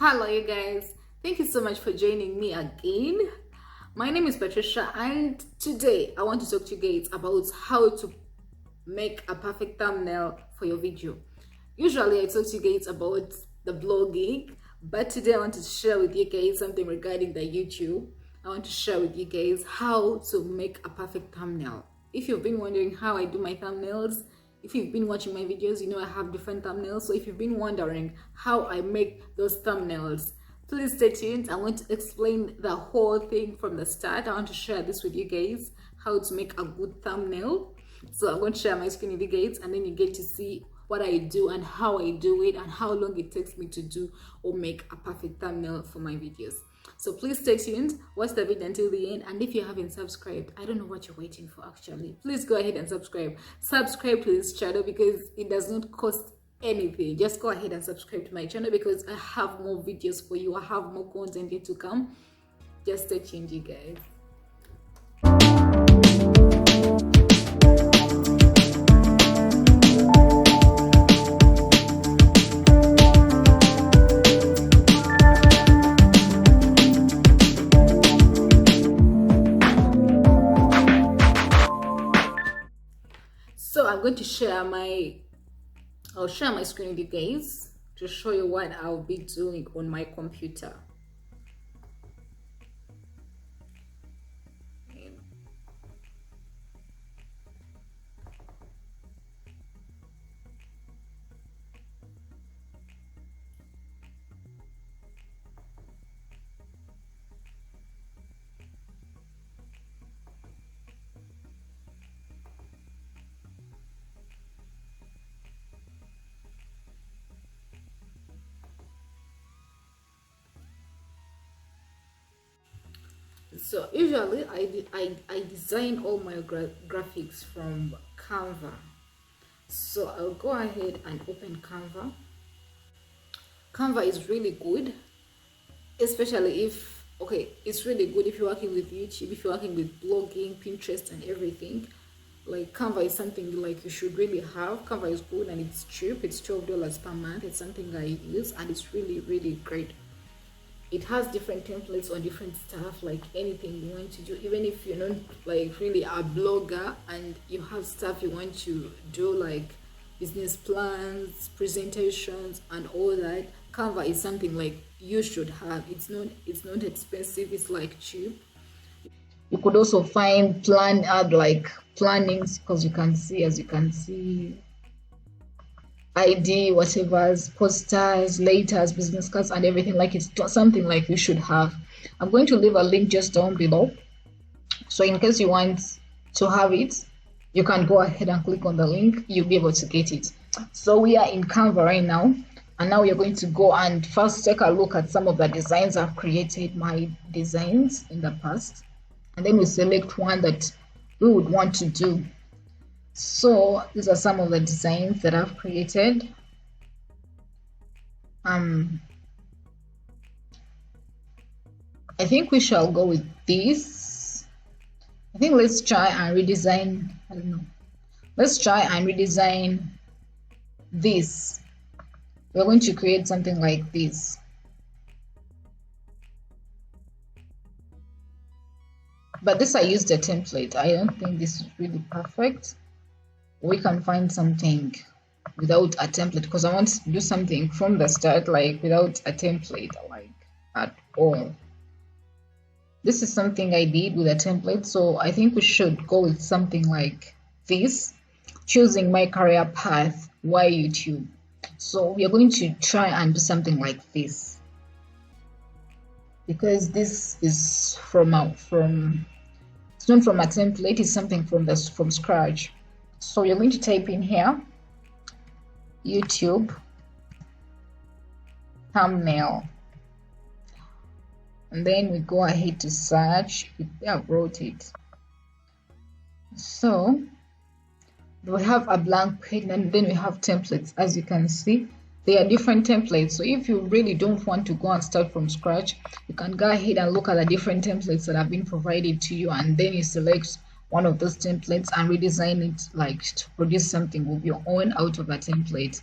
Hello, you guys. Thank you so much for joining me again. My name is Patricia, and today I want to talk to you guys about how to make a perfect thumbnail for your video. Usually, I talk to you guys about the blogging, but today I want to share with you guys something regarding the YouTube. I want to share with you guys how to make a perfect thumbnail. If you've been wondering how I do my thumbnails, if you've been watching my videos, you know I have different thumbnails. So if you've been wondering how I make those thumbnails, please stay tuned. I want to explain the whole thing from the start. I want to share this with you guys, how to make a good thumbnail. So I'm going to share my screen with you guys, and then you get to see what I do and how I do it and how long it takes me to do or make a perfect thumbnail for my videos. So please stay tuned, watch the video until the end, and if you haven't subscribed, I don't know what you're waiting for actually. Please go ahead and subscribe. Subscribe to this channel because it does not cost anything. Just go ahead and subscribe to my channel because I have more videos for you. I have more content yet to come. Just stay tuned, you guys. So I'm going to I'll share my screen with you guys to show you what I'll be doing on my computer. So usually I design all my graphics from Canva. So I'll go ahead and open Canva. Canva is really good, especially if, it's really good if you're working with YouTube, if you're working with blogging, Pinterest and everything. Like Canva is something like you should really have. Canva is good and it's cheap. It's $12 per month. It's something I use and it's really great. It has different templates on different stuff, like anything you want to do. Even if you're not like really a blogger and you have stuff you want to do, like business plans, presentations and all that, Canva is something like you should have. It's not expensive, it's like cheap. You could also find like plannings, because you can see ID, whatever's, posters, letters, business cards and everything. Like it's something like you should have. I'm going to leave a link just down below, so in case you want to have it, you can go ahead and click on the link. You'll be able to get it. So we are in Canva right now, and now we're going to go and first take a look at some of the designs I've created, my designs in the past, and then we select one that we would want to do. So these are some of the designs that I've created. I think we shall go with this. I think let's try and redesign. I don't know. Let's try and redesign this. We're going to create something like this. But this, I used a template. I don't think this is really perfect. We can find something without a template, because I want to do something from the start, like without a template, like at all. This is something I did with a template, so I think we should go with something like this. Choosing my career path, why YouTube. So we are going to try and do something like this, because this is it's not from a template, it's something from scratch. So you're going to type in here YouTube thumbnail, and then we go ahead to search. I wrote it. So we have a blank page, and then we have templates. As you can see, there are different templates. So if you really don't want to go and start from scratch, you can go ahead and look at the different templates that have been provided to you, and then you select one of those templates and redesign it, like to produce something of your own out of a template.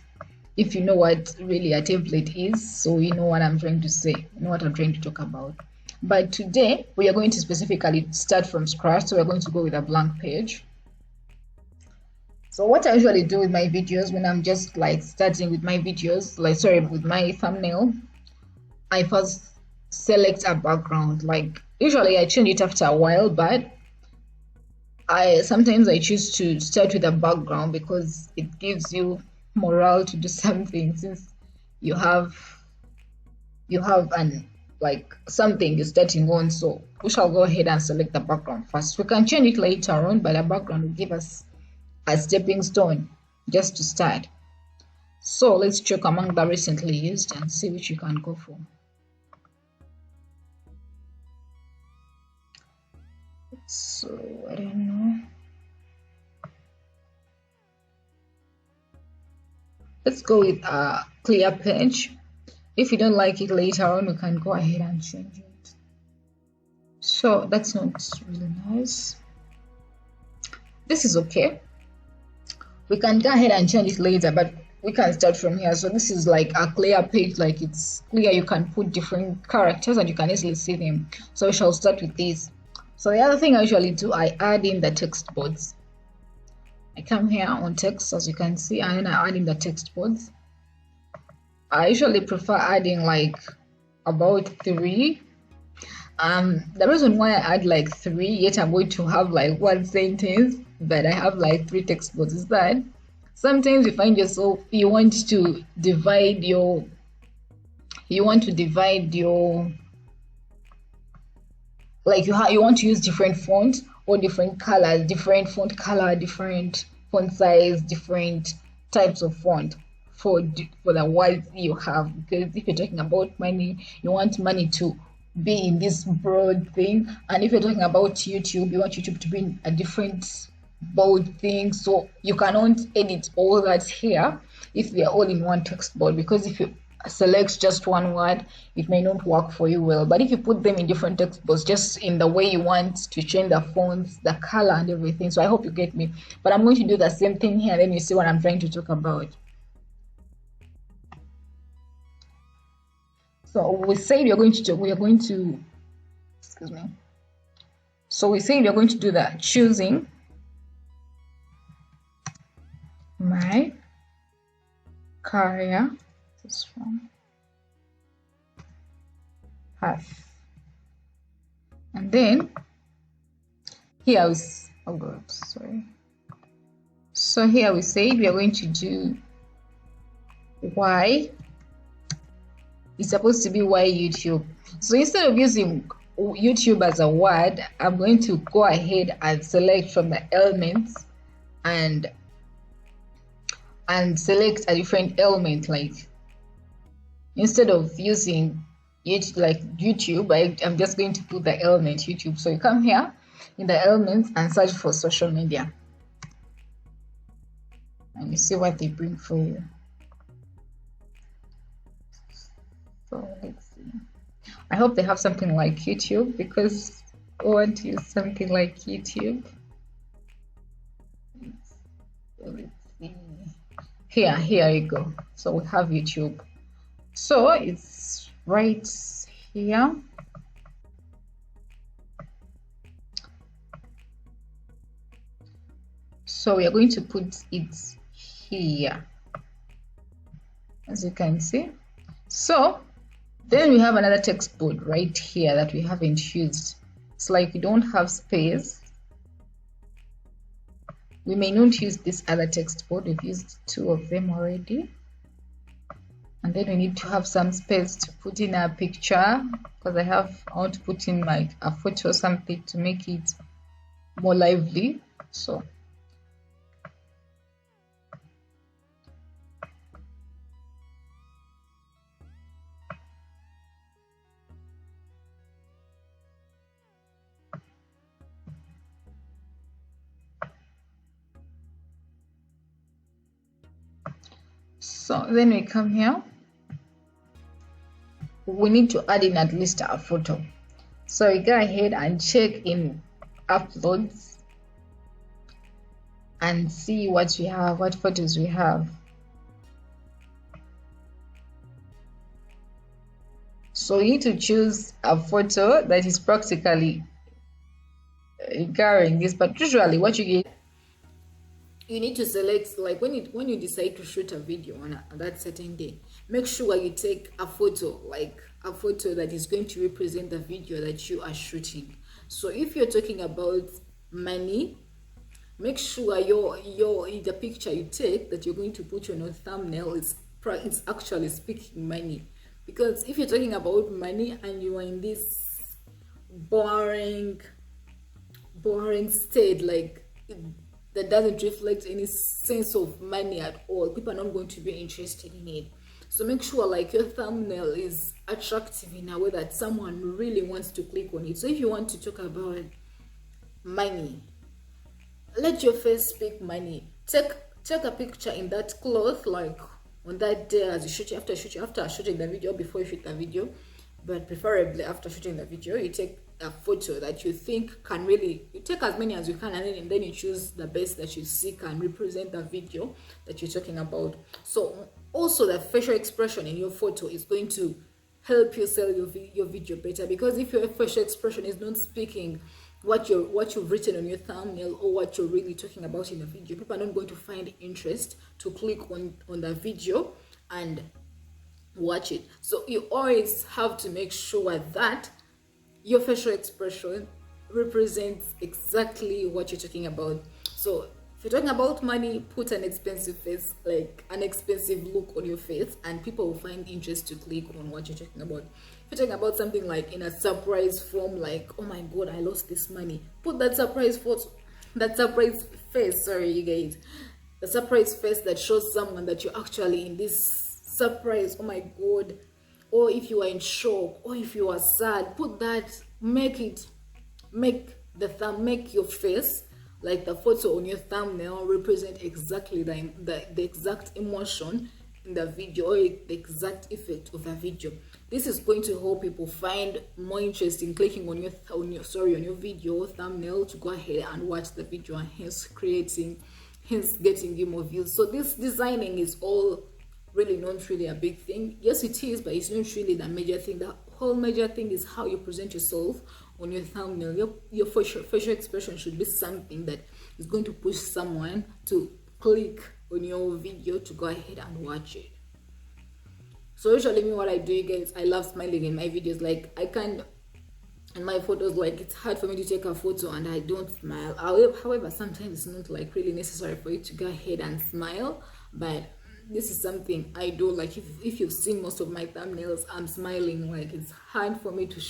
if you know what really a template is, so you know what I'm trying to say, you know what I'm trying to talk about. But today we are going to specifically start from scratch, so we're going to go with a blank page. So what I usually do with my videos when I'm just like starting with my videos, with my thumbnail, I first select a background. Like usually I change it after a while, but sometimes I choose to start with a background because it gives you morale to do something, since you have an like something you're starting on. So we shall go ahead and select the background first. We can change it later on, but the background will give us a stepping stone just to start. So let's check among the recently used and see which you can go for. So I don't know. Let's go with a clear page. If you don't like it later on, we can go ahead and change it. So that's not really nice. This is okay. We can go ahead and change it later, but we can start from here. So this is like a clear page, like it's clear. You can put different characters and you can easily see them. So we shall start with this. So the other thing I usually do, I add in the text boards. I come here on text, as you can see, and I add in the text boards. I usually prefer adding like about 3. The reason why I add like 3, yet I'm going to have like one sentence, but I have like 3 text boards, is that sometimes you find yourself you want to divide your like you want to use different fonts or different colors, different font color, different font size, different types of font for the words you have. Because if you're talking about money, you want money to be in this broad thing, and if you're talking about YouTube, you want YouTube to be in a different bold thing. So you cannot edit all that here if they're all in one text board, because if you select just one word, it may not work for you well. But if you put them in different text boards, just in the way you want to change the fonts, the color and everything. So I hope you get me, but I'm going to do the same thing here, and then you see what I'm trying to talk about. So we said we are going to excuse me. So we said we are going to do that, choosing my career, this one, path. And then here was, oh god, sorry. So here we say we are going to do why. It's supposed to be why YouTube. So instead of using YouTube as a word, I'm going to go ahead and select from the elements and select a different element. Like instead of using it like YouTube, I'm just going to put the element YouTube. So you come here in the elements and search for social media, and you see what they bring for you. So let's see. I hope they have something like YouTube, because I want to use something like YouTube. Let's see. Here you go. So we have YouTube. So it's right here. So we are going to put it here, as you can see. So then we have another text board right here that we haven't used. It's like we don't have space. We may not use this other text board. We've used 2 of them already. And then we need to have some space to put in a picture, because I want to put in like a photo or something to make it more lively. So then we come here. We need to add in at least a photo. So we go ahead and check in uploads and see what we have, what photos we have. So you need to choose a photo that is practically carrying this, but usually what you get, you need to select, like when you decide to shoot a video on that certain day, make sure you take a photo, like a photo that is going to represent the video that you are shooting. So if you're talking about money, make sure your the picture you take that you're going to put on your thumbnail is it's actually speaking money. Because if you're talking about money and you are in this boring state, like that doesn't reflect any sense of money at all, people are not going to be interested in it. So make sure like your thumbnail is attractive in a way that someone really wants to click on it. So if you want to talk about money, let your face speak money. Take a picture in that cloth, like on that day as you shoot, after shooting the video, before you shoot the video, but preferably after shooting the video, you take a photo that you think can really, you take as many as you can, and then you choose the best that you see can represent the video that you're talking about. So also the facial expression in your photo is going to help you sell your video better, because if your facial expression is not speaking what you've written on your thumbnail or what you're really talking about in the video, people are not going to find interest to click on the video and watch it. So you always have to make sure that your facial expression represents exactly what you're talking about. So if you're talking about money, put an expensive face, like an expensive look on your face, and people will find interest to click on what you're talking about. If you're talking about something like in a surprise form, like, oh my god, I lost this money, put that surprise photo, that surprise face, sorry you guys, the surprise face that shows someone that you're actually in this surprise, oh my god. Or if you are in shock, or if you are sad, put that, make your face, like the photo on your thumbnail, represent exactly the exact emotion in the video, or the exact effect of the video. This is going to help people find more interest in clicking on your video thumbnail to go ahead and watch the video, and hence getting you more views. So this designing is all really not really a big thing. Yes, it is, but it's not really the major thing. The whole major thing is how you present yourself on your thumbnail. Your facial expression should be something that is going to push someone to click on your video to go ahead and watch it. So usually me, what I do, you guys, I love smiling in my videos. Like I can't, in my photos, like it's hard for me to take a photo and I don't smile. However, sometimes it's not like really necessary for you to go ahead and smile, but this is something I do. Like if you've seen most of my thumbnails, I'm smiling. Like it's hard for me to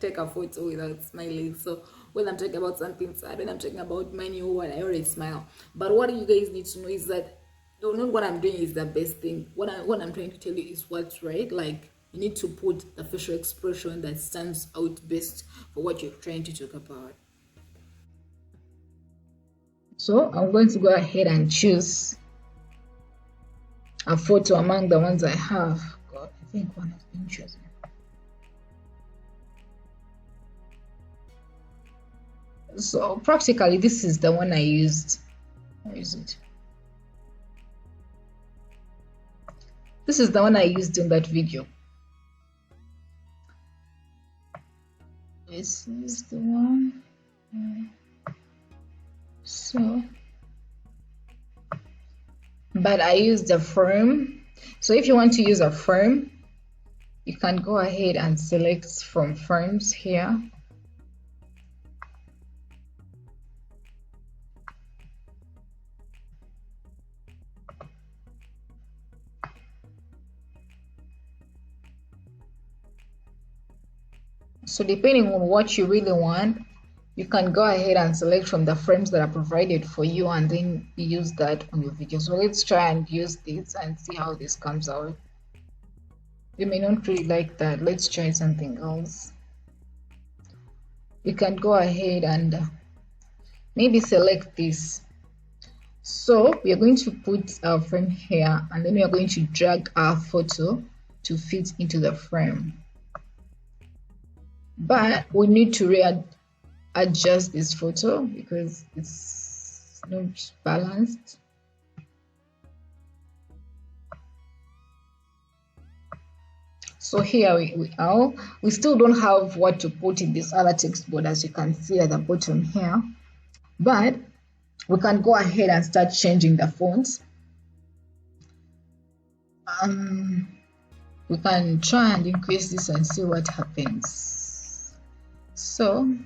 take a photo without smiling. So when I'm talking about something sad, when I'm talking about money or what, I already smile. But what you guys need to know is that not what I'm doing is the best thing. What I'm trying to tell you is what's right. Like you need to put the facial expression that stands out best for what you're trying to talk about. so I'm going to go ahead and choose a photo among the ones I have. God, I think one has been chosen. So practically this is the one I used. Where is it? This is the one I used in that video. This is the one. So, but I used a frame. So if you want to use a frame, you can go ahead and select from frames here. So depending on what you really want, you can go ahead and select from the frames that are provided for you and then use that on your video. So let's try and use this and see how this comes out. You may not really like that. Let's try something else. You can go ahead and maybe select this. So we are going to put our frame here, and then we are going to drag our photo to fit into the frame. But we need to readjust this photo because it's not balanced. So here we are. We still don't have what to put in this other text board, as you can see at the bottom here, but we can go ahead and start changing the fonts. We can try and increase this and see what happens. So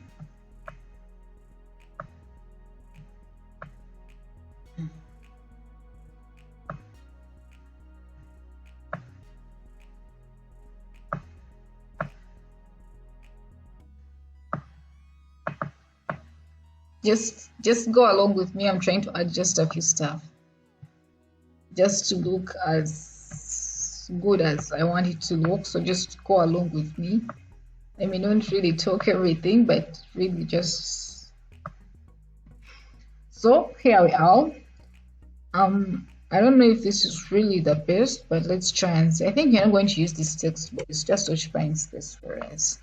just go along with me. I'm trying to add just a few stuff just to look as good as I want it to look. So just go along with me. I mean, don't really talk everything, but really just. So here we are. I don't know if this is really the best, but let's try and see. I think you're not going to use this text box. It's just occupying space for us.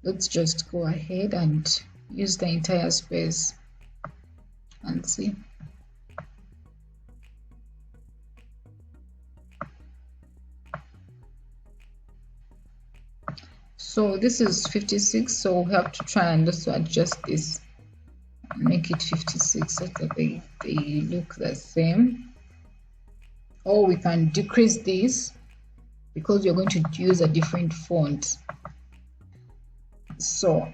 Let's just go ahead and use the entire space and see. So this is 56, so we have to try and also adjust this and make it 56 so that they look the same. Or we can decrease this because you're going to use a different font. So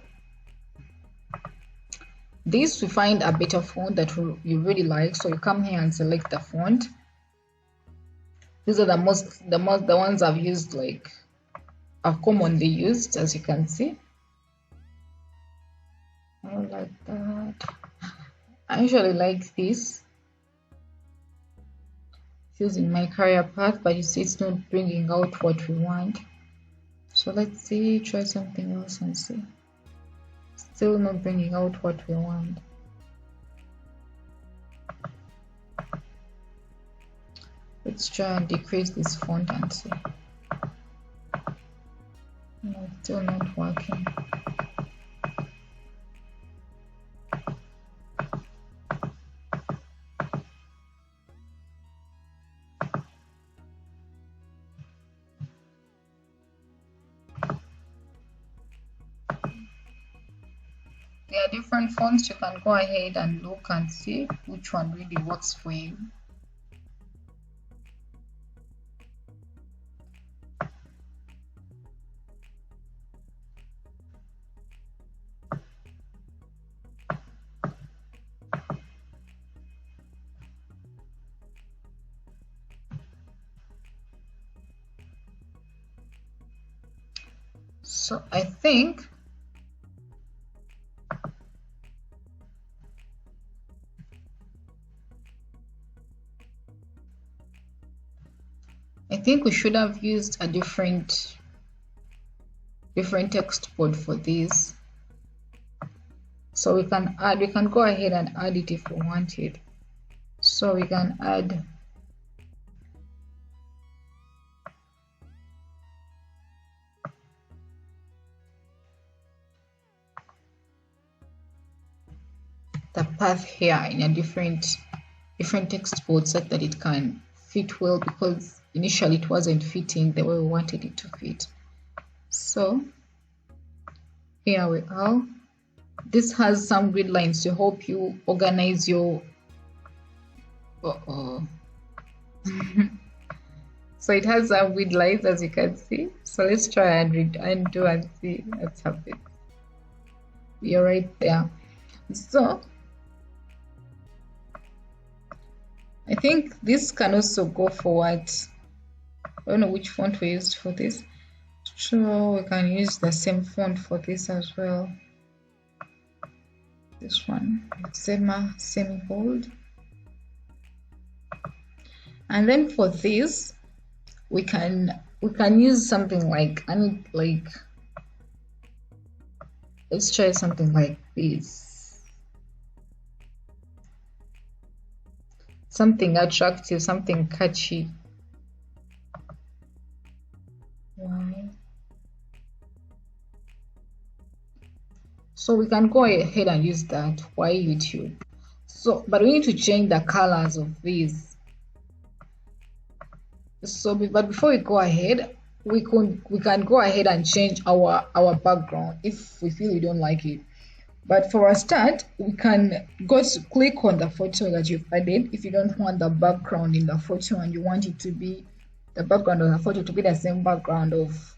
this, we find a better font that you really like, so you come here and select the font. These are the ones I've used, like are commonly used, as you can see. I like that. I usually like this. It's using my career path, but you see it's not bringing out what we want. So let's see, try something else and see. Still not bringing out what we want. Let's try and decrease this font and see. No, still not working. There are different fonts. You can go ahead and look and see which one really works for you. So I think we should have used a different text board for this. So we can go ahead and add it if we want it. So we can add the path here in a different text board so that it can fit well, because initially it wasn't fitting the way we wanted it to fit. So here we are. This has some grid lines to help you organize your so it has some grid lines, as you can see. So let's try and undo and see what's happening. You're right there. So I think this can also go for what, I don't know which font we used for this. So we can use the same font for this as well. This one, semi-bold. And then for this, we can use something like let's try something like this. Something attractive, something catchy. Why? So we can go ahead and use that. Why YouTube? So, but we need to change the colors of these. So, but before we go ahead, we can go ahead and change our background if we feel we don't like it. But for a start, we can go to click on the photo that you've added. If you don't want the background in the photo and you want it to be the background of the photo to be the same background of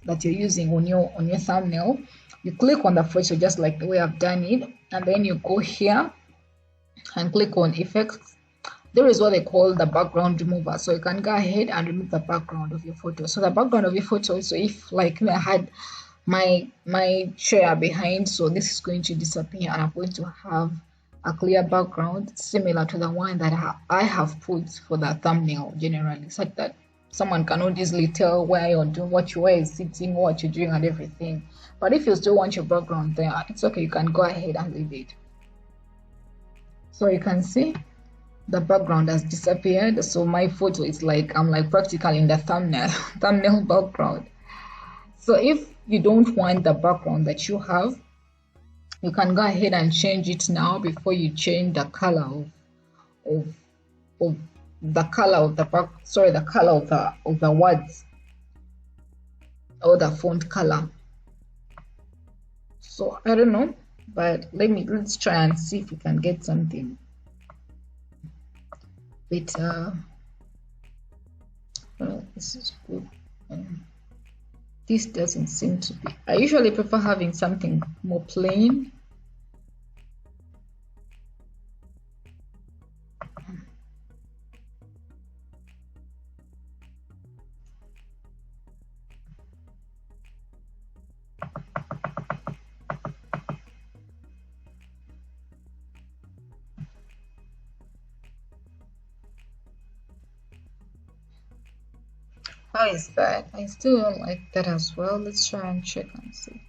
that you're using on your thumbnail, you click on the photo just like the way I've done it, and then you go here and click on effects. There is what they call the background remover, so you can go ahead and remove the background of your photo. So the background of your photo, so if like I had my chair behind, so this is going to disappear and I'm going to have a clear background similar to the one that I have put for the thumbnail generally, such that someone cannot easily tell where you're doing, what you are sitting, what you're doing and everything. But if you still want your background there, it's okay, you can go ahead and leave it. So you can see the background has disappeared, so my photo is like I'm like practically in the thumbnail background. So if you don't want the background that you have, you can go ahead and change it now before you change the color of the color of the the color of the words or the font color. So I don't know, but let's try and see if we can get something better. This is good. This doesn't seem to be. I usually prefer having something more plain. How is that? I still don't like that as well. Let's try and check and see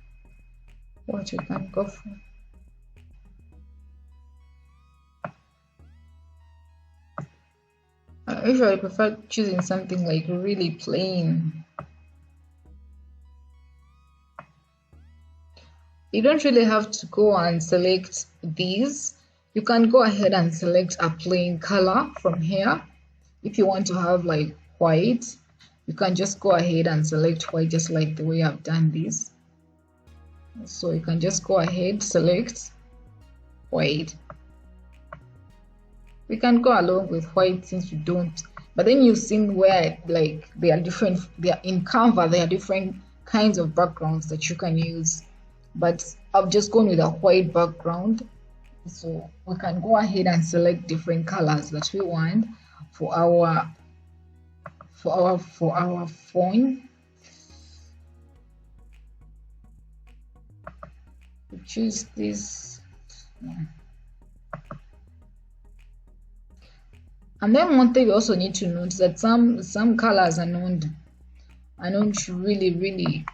what we can go for. I usually prefer choosing something like really plain. You don't really have to go and select these. You can go ahead and select a plain color from here. If you want to have like white, you can just go ahead and select white just like the way I've done this. So you can just go ahead, select white. We can go along with white since we don't, but then you've seen where like they are different. They are in Canva, there are different kinds of backgrounds that you can use, but I've just gone with a white background. So we can go ahead and select different colors that we want for our phone. We choose this. And then one thing you also need to note that some colors are not really,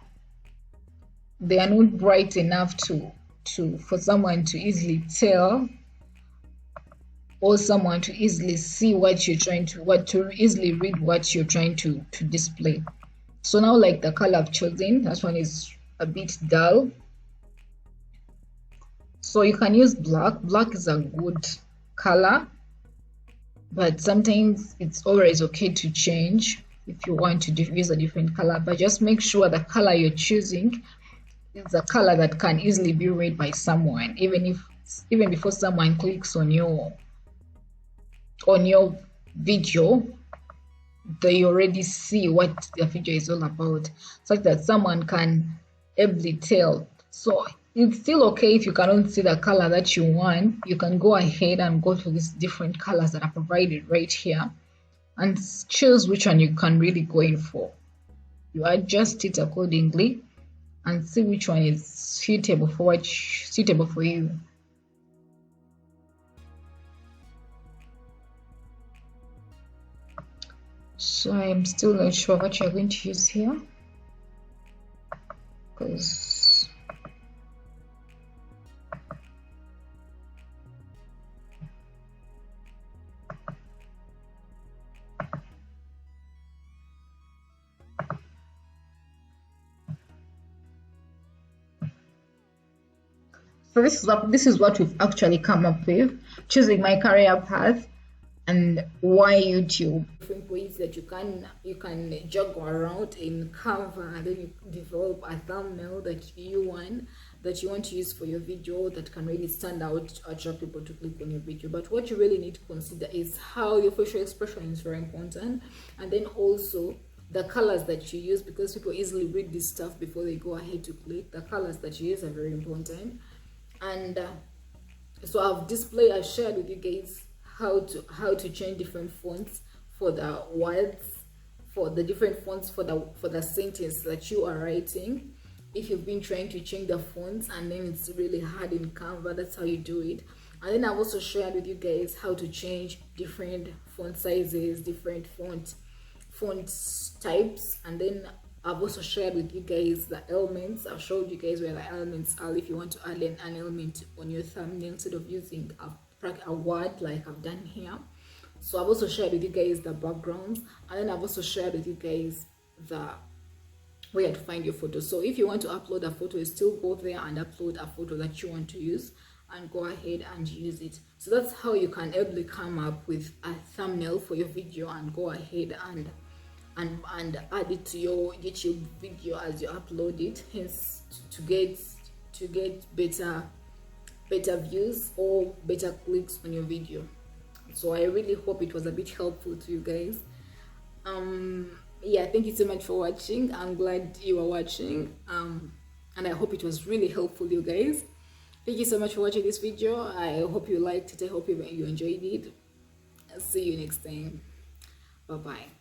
they are not bright enough for someone to easily tell, or someone to easily see to easily read what you're trying to display. So now like the color I've chosen, that one is a bit dull. So you can use black. Black is a good color, but sometimes it's always okay to change if you want to use a different color. But just make sure the color you're choosing is a color that can easily be read by someone, even before someone clicks on your video, they already see what the video is all about, such that someone can ably tell. So it's still okay if you cannot see the color that you want. You can go ahead and go to these different colors that are provided right here and choose which one you can really go in for. You adjust it accordingly and see which one is suitable for you. So I'm still not sure what you're going to use here, because so this is what we've actually come up with, choosing my career path And why YouTube? Different ways that you can juggle around in Canva, and then you develop a thumbnail that you want to use for your video that can really stand out to attract people to click on your video. But what you really need to consider is how your facial expression is very important, and then also the colors that you use, because people easily read this stuff before they go ahead to click. The colors that you use are very important. And so I've shared with you guys how to change different fonts for the words, for the different fonts for the sentence that you are writing. If you've been trying to change the fonts and then it's really hard in Canva, that's how you do it. And then I've also shared with you guys how to change different font sizes, different font types, and then I've also shared with you guys the elements. I've showed you guys where the elements are if you want to add an element on your thumbnail instead of using a word like I've done here. So I've also shared with you guys the backgrounds, and then I've also shared with you guys the where to find your photo. So if you want to upload a photo, you still go there and upload a photo that you want to use and go ahead and use it. So that's how you can able come up with a thumbnail for your video and go ahead and add it to your YouTube video as you upload it, hence to get better views or better clicks on your video. So I really hope it was a bit helpful to you guys. Yeah, thank you so much for watching. I'm glad you are watching, and I hope it was really helpful, you guys. Thank you so much for watching this video. I hope you liked it. I hope you enjoyed it. I'll see you next time. Bye bye.